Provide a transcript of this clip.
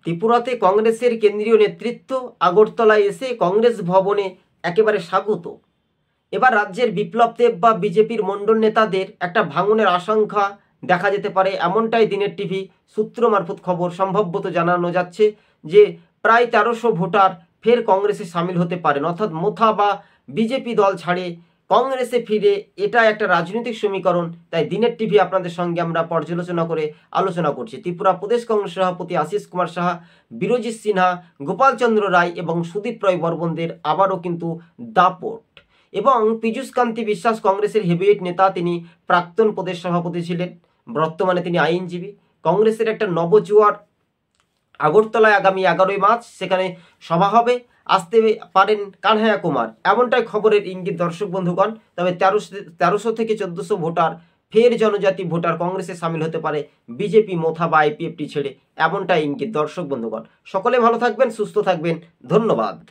ত্রিপুরাতে কংগ্রেসের কেন্দ্রীয় নেতৃত্ব আগরতলায় এসে কংগ্রেস ভবনে একেবারে স্বাগত। এবার রাজ্যের বিপ্লব দেব বা বিজেপির মণ্ডল নেতাদের একটা ভাঙনের আশঙ্কা দেখা যেতে পারে, এমনটাই দিনের টিভি সূত্র মারফত খবর। সম্ভবত জানানো যাচ্ছে যে প্রায় 1300 ভোটার ফের কংগ্রেসে সামিল হতে পারেন, অর্থাৎ মোথা বা বিজেপি দল ছাড়ে কংগ্রেসে ফিরে। এটা একটা রাজনৈতিক সমীকরণ, তাই দিনের টিভি আপনাদের সঙ্গে আমরা পর্যালোচনা করে আলোচনা করছি। ত্রিপুরা প্রদেশ কংগ্রেস সভাপতি আশিস কুমার সাহা, বিরজিৎ সিনহা, গোপাল চন্দ্র রায় এবং সুদীপ রায় বর্মনদের আবারও কিন্তু দাপট। এবং পীযূষ কান্তি বিশ্বাস কংগ্রেসের হেভিওয়েট নেতা, তিনি প্রাক্তন প্রদেশ সভাপতি ছিলেন, বর্তমানে তিনি আইনজীবী। কংগ্রেসের একটা নবজোয়ার আগরতলায় আগামী 11ই মার্চ সেখানে সভা হবে, আসতে পারেন কানহাইয়া কুমার, এমনটাই খবরের ইঙ্গিত দর্শক বন্ধুগণ। তবে 1300 থেকে 1400 ভোটার ফের জনজাতি ভোটার কংগ্রেসে সামিল হতে পারে বিজেপি মোথা বা আইপিএফটি ছেড়ে, এমনটাই ইঙ্গিত দর্শক বন্ধুগণ। সকলে ভালো থাকবেন, সুস্থ থাকবেন, ধন্যবাদ।